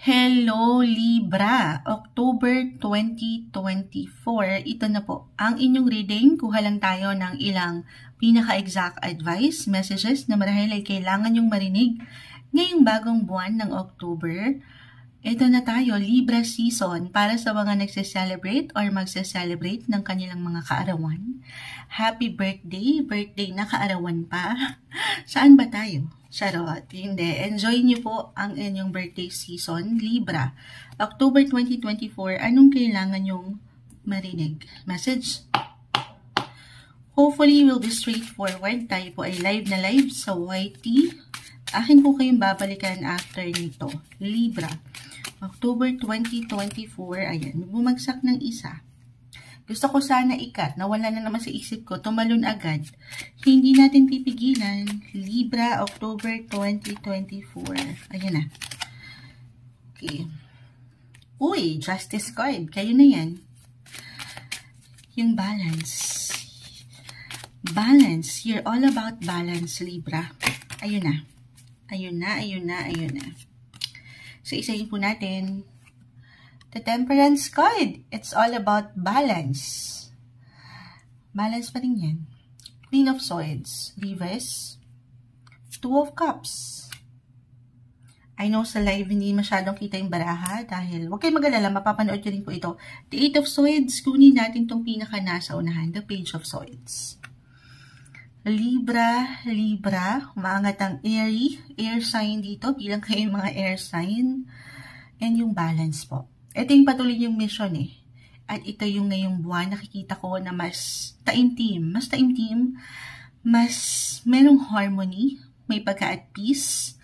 Hello Libra, October 2024. Ito na po ang inyong reading. Kuha lang tayo ng ilang pinaka-exact advice, messages na marahil ay kailangan nyong marinig ngayong bagong buwan ng October. Ito na tayo, Libra season para sa mga nagse-celebrate or magse-celebrate ng kanilang mga kaarawan. Happy birthday na kaarawan pa. Saan ba tayo? Charot, hindi. Enjoy niyo po ang inyong birthday season, Libra. October 2024, anong kailangan nyong marinig? Message? Hopefully, will be straightforward. Tayo po ay live na live sa YT. Akin po kayong babalikan after nito. Libra. October 2024, ayan, bumagsak ng isa. Gusto ko sana ikat, nawala na naman sa isip ko, tumalon agad. Hindi natin pipigilan. Libra, October 2024. Ayan na. Okay. Uy, Justice card. Kayo na yan. Yung balance. Balance. You're all about balance, Libra. Ayun na. Ayun na, ayun na, ayun na. So, isahin po natin. The Temperance card. It's all about balance. Balance pa rin yan. Queen of Swords. Reverse. Two of Cups. I know sa live hindi masyadong kita yung baraha dahil huwag kayong mag-alala, mapapanood nyo rin po ito. The Eight of Swords. Kunin natin itong pinaka nasa unahan. The Page of Swords. Libra, umaangat ang air sign dito, bilang kayong mga air sign, and yung balance po. Ito yung patuloy yung mission eh. At ito yung ngayong buwan, nakikita ko na mas taimtim, mas merong harmony, may pagka at peace,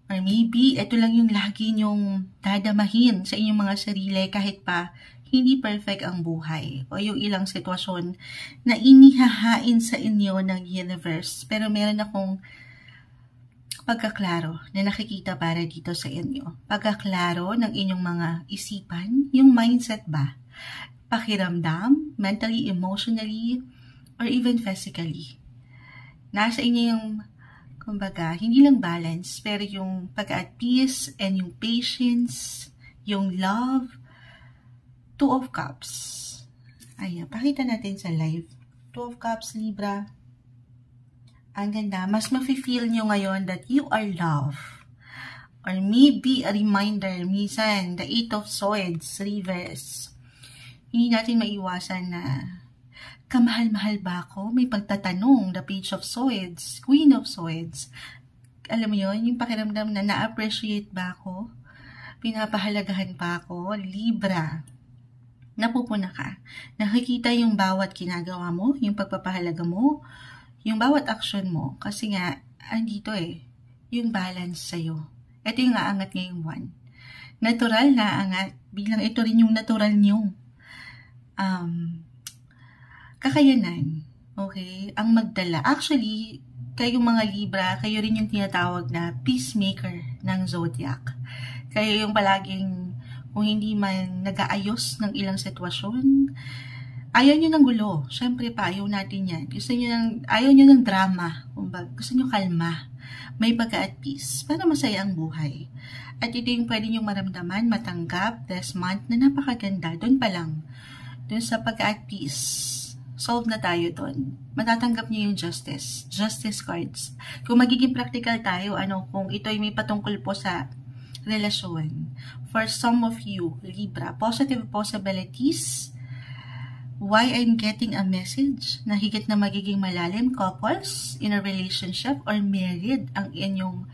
or maybe ito lang yung lagi nyong dadamahin sa inyong mga sarili kahit pa hindi perfect ang buhay o yung ilang sitwasyon na inihahain sa inyo ng universe. Pero meron akong pagkaklaro na nakikita para dito sa inyo. Pagkaklaro ng inyong mga isipan, yung mindset ba? Pakiramdam, mentally, emotionally, or even physically. Nasa inyo yung, kumbaga, hindi lang balance, pero yung pagka at peace and yung patience, yung love. Two of Cups. Ayan, pakita natin sa live. Two of Cups, Libra. Ang ganda. Mas mafe-feel nyo ngayon that you are loved. Or maybe a reminder, minsan, the Eight of Swords, reverse. Hindi natin maiwasan na kamahal-mahal ba ako? May pagtatanong, the Page of Swords, Queen of Swords. Alam mo yun, yung pakiramdam na na-appreciate ba ako? Pinapahalagahan ba ako? Libra. Napupuna ka. Nakikita yung bawat ginagawa mo, yung pagpapahalaga mo, yung bawat action mo. Kasi nga, andito yung balance sa'yo. Ito yung aangat ngayong buwan. Natural na angat, bilang ito rin yung natural nyong kakayanan. Okay? Ang magdala. Actually, kayong mga Libra, kayo rin yung tinatawag na peacemaker ng zodiac. Kayo yung palaging kung hindi man nag-aayos ng ilang sitwasyon, ayaw nyo ng gulo. Siyempre pa, ayaw natin yan. Ayaw nyo ng drama. Gusto nyo kalma. May pagka at peace para masaya ang buhay. At ito yung pwede nyo maramdaman, matanggap this month na napakaganda. Doon pa lang. Doon sa pagka at peace. Solve na tayo doon. Matatanggap nyo yung justice. Justice cards. Kung magiging practical tayo, kung ito ay may patungkol po sa relasyon. For some of you, Libra, positive possibilities. Why I'm getting a message na higit na magiging malalim, couples in a relationship or married ang inyong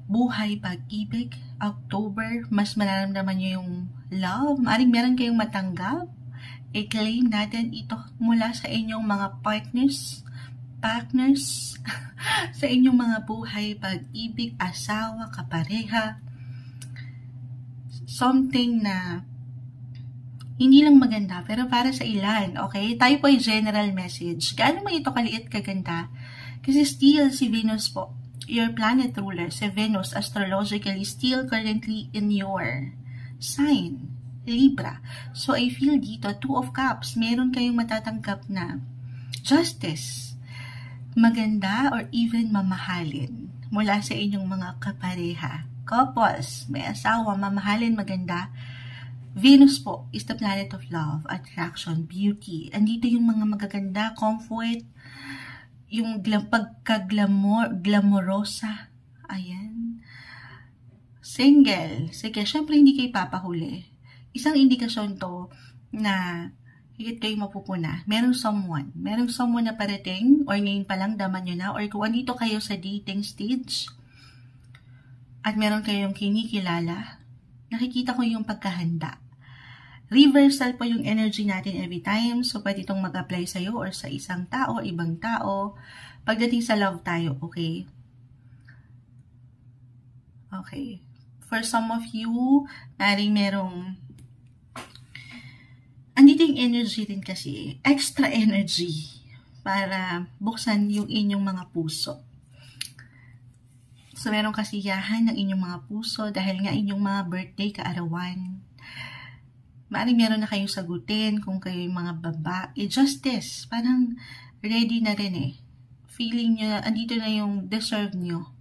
buhay, pag-ibig. October, mas mararamdaman nyo yung love. Maaring meron kayong matanggap. I-claim natin ito mula sa inyong mga partners, sa inyong mga buhay, pag-ibig, asawa, kapareha. Something na hindi lang maganda, pero para sa ilan, okay? Tayo po ay general message. Gaano mo ito kaliit kaganda? Kasi still si Venus po, your planet ruler, si Venus astrologically still currently in your sign, Libra. So I feel dito, Two of Cups, meron kayong matatanggap na justice, maganda or even mamahalin mula sa inyong mga kapareha. Couples, may asawa, mamahalin, maganda. Venus po is the planet of love, attraction, beauty. Andito yung mga magaganda, comfort, yung pagka-glamorosa. Ayan. Single. Sige, syempre hindi kayo papahuli. Isang indikasyon to na higit kayo mapupuna. Merong someone na parating, or ngayon pa lang daman nyo na, or kung andito kayo sa dating stage, at meron kayong kinikilala, nakikita ko yung pagkahanda. Reversal po yung energy natin every time, so pwede itong mag-apply sa'yo or sa isang tao, ibang tao. Pagdating sa love tayo, okay? Okay. For some of you, merong andito yung energy din kasi, extra energy para buksan yung inyong mga puso. So, merong kasiyahan ng inyong mga puso dahil nga inyong mga birthday kaarawan. Maaring meron na kayong sagutin kung kayo yung mga babae. Justice, parang ready na rin eh. Feeling nyo, andito na yung deserve nyo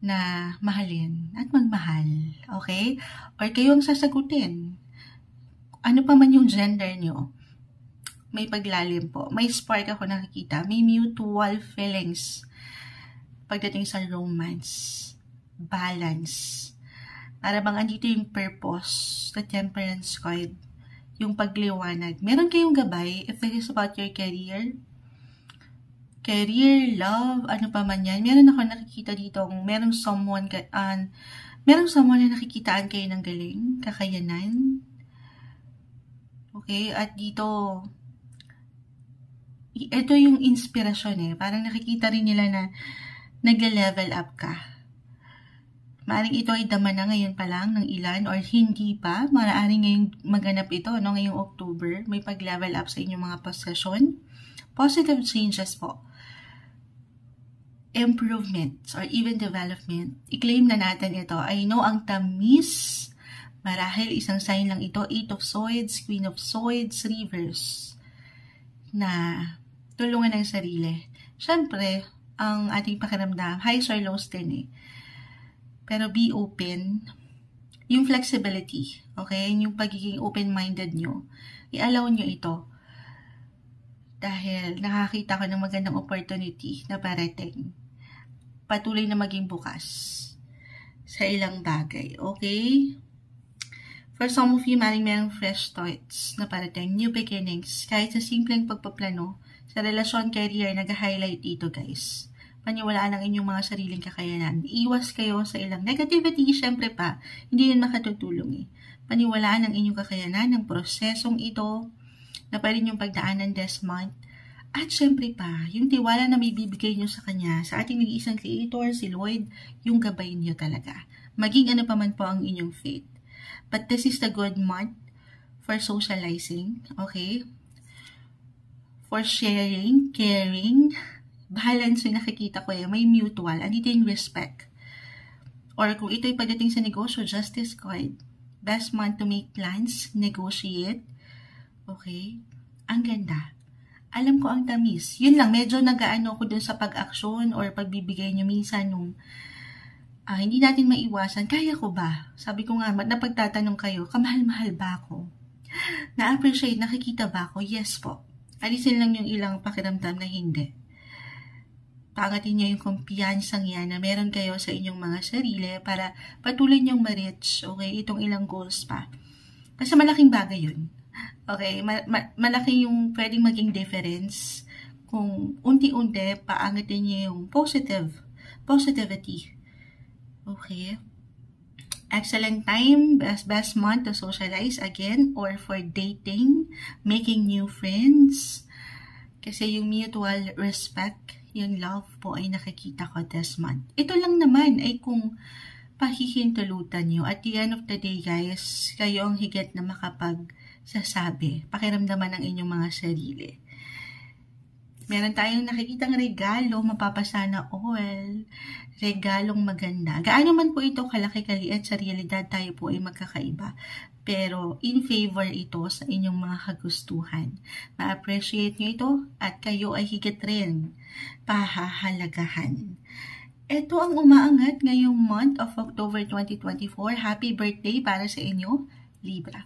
na mahalin at magmahal. Okay? Or kayo ang sasagutin. Ano pa man yung gender nyo, may paglalim po. May spark ako nakikita. May mutual feelings pagdating sa romance, balance. Para bang andito yung purpose, the temperance card, yung pagliwanag. Meron kayong gabay if it is about your career, love, ano pa man yan. Meron ako nakikita dito, merong someone na nakikitaan kayo ng galing, kakayanan. Okay, at dito, ito yung inspirasyon eh. Parang nakikita rin nila na nagle-level up ka. Maaring ito ay dama na ngayon pa lang ng ilan or hindi pa. Maaring ngayong maganap ito, no? Ngayong October, may pag-level up sa inyong mga posisyon. Positive changes po. Improvements or even development. I-claim na natin ito. I know ang tamis. Marahil isang sign lang ito, 8 of Swords, Queen of Swords, Reverse, na tulungan ng sarili. Siyempre, ang ating pakiramdam, highs or lows din eh. Pero be open. Yung flexibility, okay? Yung pagiging open-minded nyo, i-allow nyo ito. Dahil nakakita ko ng magandang opportunity na parating. Patuloy na maging bukas sa ilang bagay, okay? For some of you, merong fresh starts na parating, new beginnings. Kahit sa simpleng pagpaplano, sa relasyon, career, nag-highlight dito guys. Paniwalaan ang inyong mga sariling kakayanan. Iwas kayo sa ilang negativity, syempre pa, hindi yun makatutulong eh. Paniwalaan ang inyong kakayanan, ng prosesong ito, na pwede niyong pagdaanan this month. At syempre pa, yung tiwala na may bibigay nyo sa kanya, sa ating nag-iisang creator, si Lloyd, yung gabay niyo talaga. Maging ano pa man po ang inyong faith. But this is the good month for socializing, okay? For sharing, caring, balance yung nakikita ko eh. May mutual, andito yung respect. Or kung ito'y pagdating sa negosyo, justice card. Best month to make plans, negotiate. Okay? Ang ganda. Alam ko ang tamis. Yun lang, medyo nag-aano ko dun sa pag-aksyon or pagbibigay nyo minsan nung hindi natin maiwasan, kaya ko ba? Sabi ko nga, napagtatanong kayo, kamahal-mahal ba ako? Na-appreciate, nakikita ba ako? Yes po. Alisin lang yung ilang pakiramdam na hindi. Pangatin nyo yung kumpiyansang yan na meron kayo sa inyong mga sarili para patuloy nyong ma-reach, okay, itong ilang goals pa. Kasi malaking bagay yun. Okay, malaki yung pwedeng maging difference kung unti-unti paangatin nyo yung positivity. Okay. Excellent time, best month to socialize again or for dating, making new friends. Kasi yung mutual respect, yung love po ay nakikita ko this month. Ito lang naman ay kung pahihintulutan nyo. At the end of the day guys, kayo ang higit na makapagsasabi, pakiramdaman ng inyong mga sarili. Meron tayong nakikitang regalo, mapapasana all, regalong maganda. Gaano man po ito kalaki kaliit, sa realidad tayo po ay magkakaiba. Pero in favor ito sa inyong mga kagustuhan. Ma-appreciate nyo ito at kayo ay higit rin pahahalagahan. Ito ang umaangat ngayong month of October 2024. Happy birthday para sa inyo, Libra.